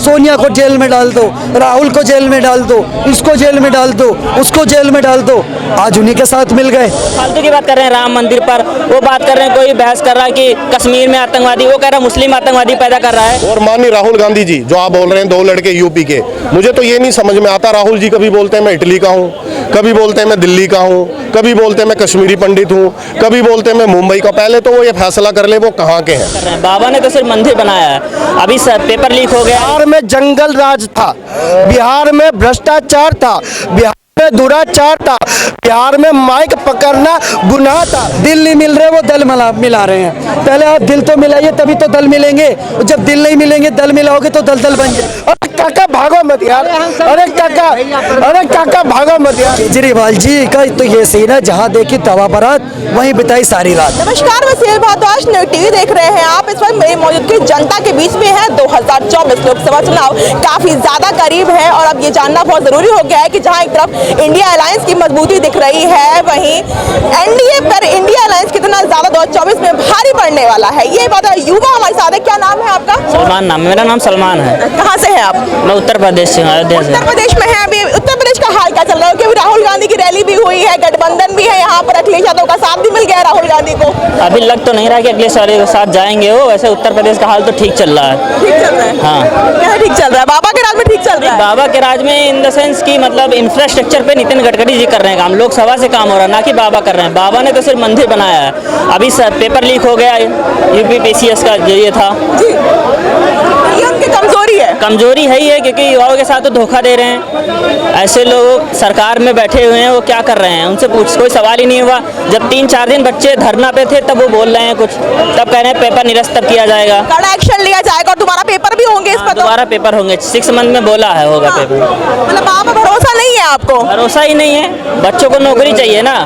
सोनिया को जेल में डाल दो, राहुल को जेल में डाल दो, इसको जेल में डाल दो, उसको जेल में डाल दो, आज उन्हीं के साथ मिल गए। फालतू की बात कर रहे हैं राम मंदिर पर, वो बात कर रहे हैं, कोई बहस कर रहा है कि कश्मीर में आतंकवादी, वो कह रहा है मुस्लिम आतंकवादी पैदा कर रहा है। और माननीय राहुल गांधी जी जो आप बोल रहे हैं, 2 लड़के यूपी के, मुझे तो ये नहीं समझ में आता। राहुल जी कभी बोलते हैं मैं इटली का हूँ, कभी बोलते हैं मैं दिल्ली का हूँ, कभी बोलते हैं मैं कश्मीरी पंडित हूँ, कभी बोलते हैं मैं मुंबई का। पहले तो वो ये फैसला कर ले वो कहाँ के हैं। बाबा ने तो सिर्फ मंदिर बनाया है, अभी पेपर लीक हो गया। बिहार में जंगल राज था, बिहार में भ्रष्टाचार था, बिहार में दुराचार था, बिहार में माइक पकड़ना गुनाह था। दिल नहीं मिल रहे वो दल मिला रहे हैं। पहले आप दिल तो मिलाइए तभी तो दल मिलेंगे, जब दिल नहीं मिलेंगे दल मिलाओगे तो दल बन जाए। अरे काका भागो मत यार, अरे काका भागो मत यार। केजरीवाल जी का तो ये सीन है, जहाँ देखी तवा बरात वहीं बिताई सारी रात। नमस्कार, मैं सेल भारद्वाज, न्यूज़ टीवी देख रहे हैं आप। इस वक्त मेरी मौजूदगी जनता के बीच में है। 2024 लोकसभा चुनाव काफी ज्यादा करीब है और अब ये जानना बहुत जरूरी हो गया है कि जहां एक तरफ इंडिया अलायंस की मजबूती दिख रही है, वहीं एनडीए पर इंडिया अलायंस कितना ज्यादा 2024 में भारी पड़ने वाला है। ये बात युवा हमारे साथ है। क्या नाम है आपका? सलमान नाम, मेरा नाम सलमान है। कहाँ से है आप? मैं उत्तर प्रदेश से हूँ, अयोध्या से। उत्तर प्रदेश में है। अभी उत्तर प्रदेश का हाल क्या चल रहा है? क्योंकि राहुल गांधी की रैली भी हुई है, गठबंधन भी है यहाँ पर, अखिलेश यादव का साथ भी मिल गया राहुल गांधी को। अभी लग तो नहीं रहा कि अखिलेश यादव के साथ जाएंगे वो। वैसे उत्तर प्रदेश का हाल तो ठीक चल रहा है। ठीक चल रहा है? हाँ, क्या ठीक चल रहा है? बाबा के राज में ठीक चल रहा है? बाबा के राज में इन द सेंस की मतलब इंफ्रास्ट्रक्चर पे नितिन गडकरी जी कर रहे हैं काम, लोकसभा से काम हो रहा है, ना कि बाबा कर रहे हैं। बाबा ने तो सिर्फ मंदिर बनाया है, अभी पेपर लीक हो गया यूपी पीसीएस का जो ये था। ये उनकी कमजोरी है। कमजोरी है ही है, क्योंकि युवाओं के साथ तो धोखा दे रहे हैं। ऐसे लोग सरकार में बैठे हुए हैं, वो क्या कर रहे हैं उनसे कोई सवाल ही नहीं हुआ। जब 3-4 दिन बच्चे धरना पे थे तब वो बोल रहे हैं कुछ, तब कह रहे हैं पेपर निरस्त किया जाएगा, कड़ा एक्शन लिया जाएगा और दोबारा पेपर भी होंगे इस पर। दोबारा पेपर होंगे 6 मंथ में बोला है होगा पेपर। मतलब बाबा भरोसा नहीं है आपको? भरोसा ही नहीं है, बच्चों को नौकरी चाहिए ना,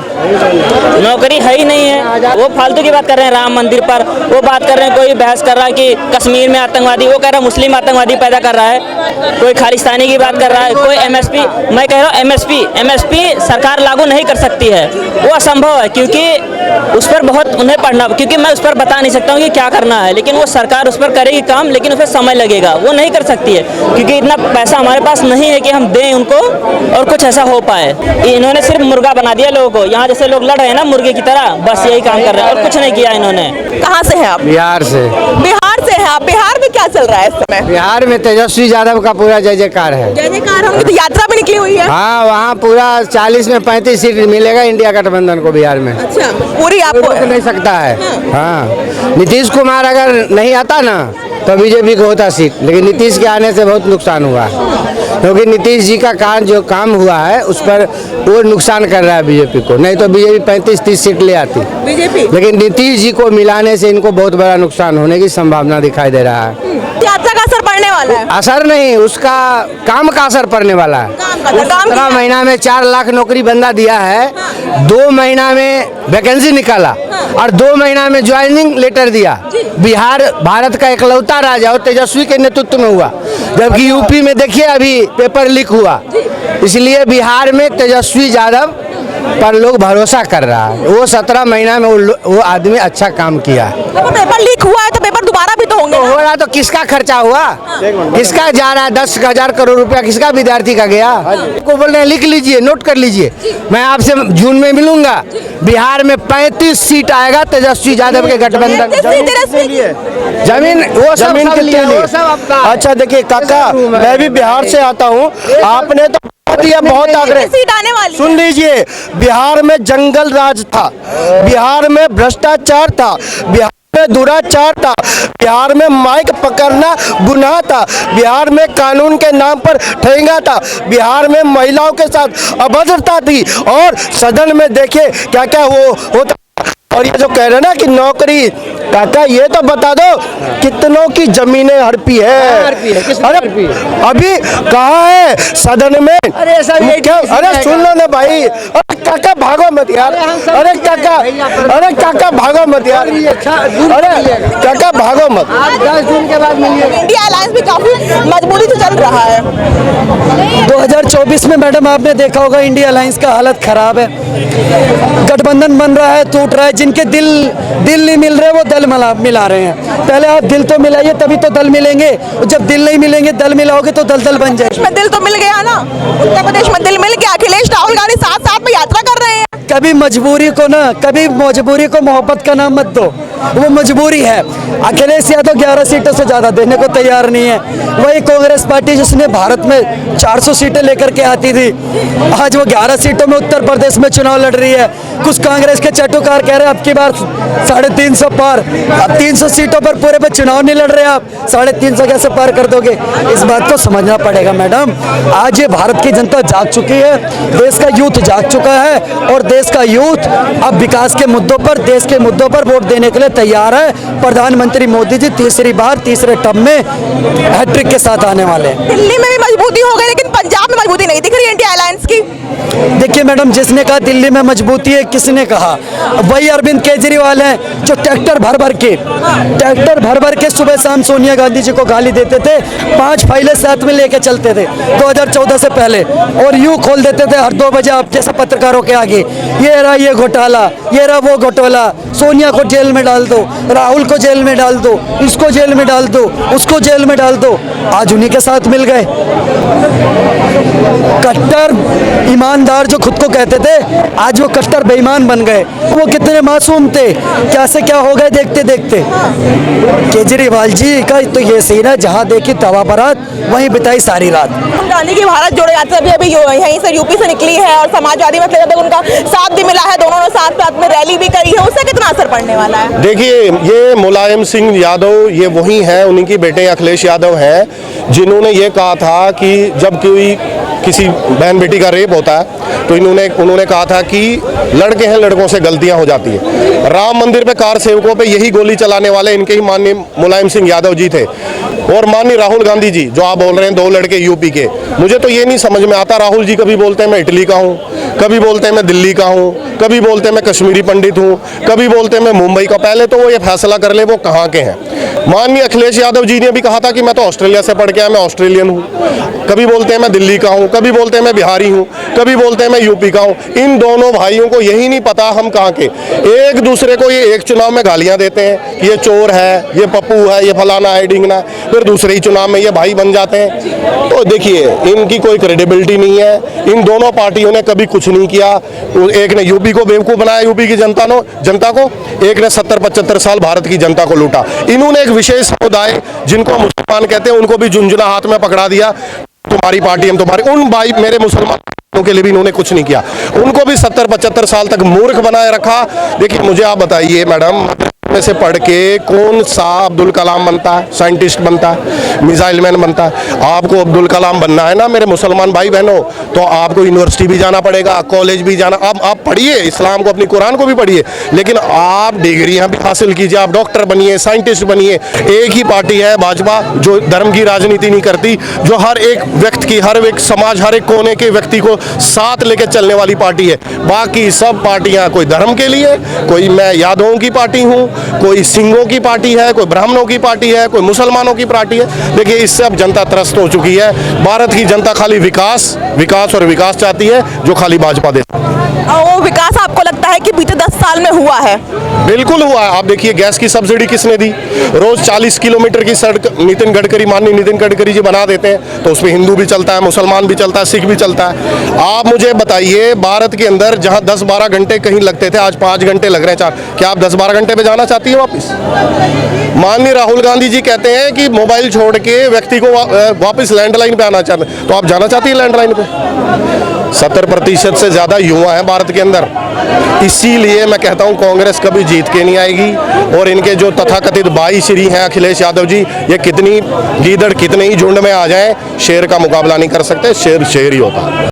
नौकरी है ही नहीं है। वो फालतू की बात कर रहे हैं राम मंदिर पर, वो बात कर रहे हैं, कोई बहस कर रहा है कि कश्मीर में आतंकवादी, वो कह रहा है मुस्लिम आतंकवादी पैदा कर रहा है, कोई खालिस्तानी की बात कर रहा है, कोई एमएसपी, मैं कह रहा हूँ एमएसपी सरकार लागू नहीं कर सकती है, वो असंभव है। क्योंकि उस पर बहुत उन्हें पढ़ना, क्योंकि मैं उस पर बता नहीं सकता हूँ कि क्या करना है, लेकिन वो सरकार उस पर करेगी काम, लेकिन उस पर समय लगेगा, वो नहीं कर सकती है क्योंकि इतना पैसा हमारे पास नहीं है कि हम दें उनको और कुछ ऐसा हो पाए। इन्होंने सिर्फ मुर्गा बना दिया लोगों को, यहाँ जैसे लोग लड़ रहे हैं ना मुर्गे की तरह, बस यही काम कर रहे हैं और कुछ नहीं किया इन्होंने। कहाँ से हैं आप? बिहार से। बिहार से हैं आप? बिहार में क्या चल रहा है इस समय? बिहार में तेजस्वी यादव का पूरा जय जयकार है। जय जयकार, हम तो यात्रा भी निकली हुई है। हाँ, वहाँ पूरा 40 में 35 सीट मिलेगा इंडिया गठबंधन को बिहार में। अच्छा, पूरी आपको रोक नहीं सकता है। हाँ, नीतीश कुमार अगर नहीं आता ना तो बीजेपी को होता सीट, लेकिन नीतीश के आने से बहुत नुकसान हुआ, क्योंकि नीतीश जी का जो काम हुआ है उस पर वो नुकसान कर रहा है बीजेपी को। नहीं तो बीजेपी 35-30 सीट ले आती बीजेपी, लेकिन नीतीश जी को मिलाने से इनको बहुत बड़ा नुकसान होने की संभावना दिखाई दे रहा है। यात्रा का असर पड़ने वाला है? असर नहीं, उसका काम का असर पड़ने वाला है। काम का 17 महीना में 4 लाख नौकरी बंदा दिया है, 2 महीना में वैकेंसी निकाला और 2 महीना में ज्वाइनिंग लेटर दिया। बिहार भारत का इकलौता राज्य और तेजस्वी के नेतृत्व में हुआ, जबकि यूपी में देखिए अभी पेपर लीक हुआ। इसलिए बिहार में तेजस्वी यादव पर लोग भरोसा कर रहा है। वो 17 महीना में वो आदमी अच्छा काम किया। तो पेपर लीक हुआ है तो पेपर दोबारा भी तो होंगे तो हो रहा, तो किसका खर्चा हुआ, किसका जा रहा है? 10,000 करोड़ रुपया किसका विद्यार्थी का गया? को बोल रहे हैं लिख लीजिए, नोट कर लीजिए, मैं आपसे जून में मिलूंगा। बिहार में 35 सीट आएगा तेजस्वी यादव के गठबंधन। जमीन वो जमीन कितने लिए? अच्छा देखिए काका, मैं भी बिहार से आता हूँ, आपने तो बहुत आग्रह। सीट आने वाली, सुन लीजिए, बिहार में जंगल राज था, बिहार में भ्रष्टाचार था, बिहार में दुराचार था, बिहार में माइक पकड़ना गुनाह था, बिहार में कानून के नाम पर ठेंगा था, बिहार में महिलाओं के साथ अभद्रता थी और सदन में देखिए क्या क्या वो होता। और ये जो कह रहे हैं ना कि नौकरी, काका ये तो बता दो कितनों की जमीनें हड़पी है? अरे अभी कहाँ है सदन में? अरे सुन लो ना भाई, अरे काका भागो मत यार, अरे काका भागो मत यार, अरे काका भागो मत। 10 जून के बाद मिलिए। इंडिया अलायंस भी काफी मजबूती से चल रहा है। 2024 में मैडम आपने देखा होगा इंडिया अलायंस का हालत खराब है, गठबंधन बन रहा है, टूट रहा है, जिनके दिल नहीं मिल रहे वो दल मिला रहे हैं। पहले आप दिल तो मिलाइए तभी तो दल मिलेंगे, और जब दिल नहीं मिलेंगे दल मिलाओगे तो दल बन जाएगी। में दिल तो मिल गया ना, उत्तर प्रदेश में दिल मिल गया। अखिलेश राहुल गांधी साथ साथ में यात्रा कर रहे हैं। कभी मजबूरी को मोहब्बत का नाम मत दो, वो मजबूरी है। अखिलेश यादव 11 सीटों से ज़्यादा देने को तैयार नहीं है। वही कांग्रेस पार्टी जिसने भारत में 400 सीटें लेकर के आती थी, आज वो 11 सीटों में उत्तर प्रदेश में चुनाव लड़ रही है। कुछ कांग्रेस के चटुकार कह रहे हैं अब की बार 350 पार, अब 300 सीटों पर पूरे पे चुनाव नहीं लड़ रहे आप, 350 कैसे पार कर दोगे? इस बात को समझना पड़ेगा मैडम। आज ये भारत की जनता जाग चुकी है, देश का यूथ जाग चुका है, और देश का यूथ अब विकास के मुद्दों पर, देश के मुद्दों पर वोट देने के लिए तैयार है। प्रधानमंत्री मोदी जी तीसरी बार तीसरे टर्म में हैट्रिक के साथ आने वाले हैं। दिल्ली में भी मजबूती हो गई, लेकिन पंजाब में मजबूती नहीं दिख रही इंडिया अलायंस की। देखिए मैडम, जिसने कहा दिल्ली में मजबूती है, किसने कहा? वही अरविंद केजरीवाल हैं जो ट्रैक्टर भर भर के सुबह शाम सोनिया गांधी जी को गाली देते थे, 5 फाइलें साथ में लेके चलते थे 2014 से पहले, और यूं खोल देते थे हर 2 बजे आप जैसे पत्रकारों के आगे, ये रहा ये घोटाला, ये रहा वो घोटाला, सोनिया को जेल में डाल दो, राहुल को जेल में डाल दो, इसको जेल में डाल दो, उसको जेल में डाल दो। आज उन्हीं के साथ मिल गए। कट्टर ईमानदार जो खुद को कहते थे, आज वो कट्टर बेईमान बन गए। वो कितने मासूम थे, क्या से क्या हो गए देखते देखते। केजरीवाल जी का तो ये सीन है, जहाँ देखी तवा बारात वहीं बिताई सारी रात। गांधी की भारत जोड़ो यात्रा अभी यहीं से यूपी से निकली है, और समाजवादी में उनका साथ भी मिला है, दोनों ने साथ में रैली भी करी है। उससे कितना असर पड़ने वाला है? देखिए, ये मुलायम सिंह यादव ये वही हैं, उन्हीं की बेटे अखिलेश यादव हैं, जिन्होंने ये कहा था कि जब कोई किसी बहन बेटी का रेप होता है तो उन्होंने कहा था कि लड़के हैं, लड़कों से गलतियां हो जाती है। राम मंदिर पे कार सेवकों पे यही गोली चलाने वाले इनके ही माननीय मुलायम सिंह यादव जी थे। और माननीय राहुल गांधी जी जो आप बोल रहे हैं, 2 लड़के यूपी के, मुझे तो ये नहीं समझ में आता। राहुल जी कभी बोलते हैं मैं इटली का हूँ, कभी बोलते हैं मैं दिल्ली का हूँ, कभी बोलते हैं मैं कश्मीरी पंडित हूँ, कभी बोलते हैं मैं मुंबई का। पहले तो वो ये फैसला कर ले वो कहाँ के हैं। माननीय अखिलेश यादव जी ने भी कहा था कि मैं तो ऑस्ट्रेलिया से पढ़ के आया, मैं ऑस्ट्रेलियन हूँ। कभी बोलते हैं मैं दिल्ली का हूँ, कभी बोलते हैं मैं बिहारी हूँ, कभी बोलते हैं मैं यूपी का हूँ। इन दोनों भाइयों को यही नहीं पता हम कहाँ के। एक दूसरे को ये एक चुनाव में गालियाँ देते हैं कि ये चोर है, ये पप्पू है, ये फलाना है ढिंगना, फिर दूसरे ही चुनाव में ये भाई बन जाते हैं। तो देखिए, इनकी कोई क्रेडिबिलिटी नहीं है। इन दोनों पार्टियों ने कभी कुछ नहीं किया। एक ने यूपी को बेवकूफ़ बनाया, यूपी की जनता को, एक ने 70-75 साल भारत की जनता को लूटा। इन्होंने एक विशेष समुदाय जिनको मुसलमान कहते हैं उनको भी झुंझुना हाथ में पकड़ा दिया, तुम्हारी पार्टी हम तुम्हारी। उन भाई मेरे मुसलमान के लिए भी इन्होंने कुछ नहीं किया, उनको भी 70-75 साल तक मूर्ख बनाए रखा। देखिए, मुझे आप बताइए मैडम, में से पढ़ के कौन सा अब्दुल कलाम बनता है, साइंटिस्ट बनता है, मिसाइल मैन बनता है? आपको अब्दुल कलाम बनना है ना मेरे मुसलमान भाई बहनों, तो आपको यूनिवर्सिटी भी जाना पड़ेगा, कॉलेज भी जाना। अब आप पढ़िए इस्लाम को, अपनी कुरान को भी पढ़िए, लेकिन आप डिग्रियां भी हासिल कीजिए, आप डॉक्टर बनिए, साइंटिस्ट बनिए। एक ही पार्टी है भाजपा जो धर्म की राजनीति नहीं करती, जो हर एक व्यक्ति की, हर एक समाज, हर एक कोने के व्यक्ति को साथ लेकर चलने वाली पार्टी है। बाकी सब पार्टियां कोई धर्म के लिए, कोई मैं यादवों की पार्टी हूँ, कोई सिंघों की पार्टी है, कोई ब्राह्मणों की पार्टी है, कोई मुसलमानों की पार्टी है। देखिए, इससे अब जनता त्रस्त हो चुकी है। भारत की जनता खाली विकास और विकास चाहती है, जो खाली भाजपा दे। वो विकास आपको लगता है कि बीते 10 साल में हुआ है? बिल्कुल हुआ है। आप देखिए, गैस की सब्सिडी किसने दी? रोज 40 किलोमीटर की सड़क माननीय नितिन गडकरी जी बना देते हैं, तो उसमें हिंदू भी चलता है, मुसलमान भी चलता है, सिख भी चलता है। आप मुझे बताइए, भारत के अंदर जहां 10-12 घंटे कहीं लगते थे, आज 5 घंटे लग रहे हैं। क्या आप 10-12 घंटे पे जाना चाहती हैं वापस? माननीय राहुल गांधी जी कहते हैं कि मोबाइल छोड़ के व्यक्ति को वापस लैंडलाइन पे आना चाहते हैं, तो आप जाना चाहती हैं लैंडलाइन पे? 70% से ज़्यादा युवा हैं भारत के अंदर। इसीलिए मैं कहता हूं कांग्रेस कभी जीत के नहीं आएगी। और इनके जो तथाकथित भाई श्री हैं अखिलेश यादव जी, ये कितनी गीदड़ कितने ही झुंड में आ जाएं, शेर का मुकाबला नहीं कर सकते। शेर शेर ही होता है।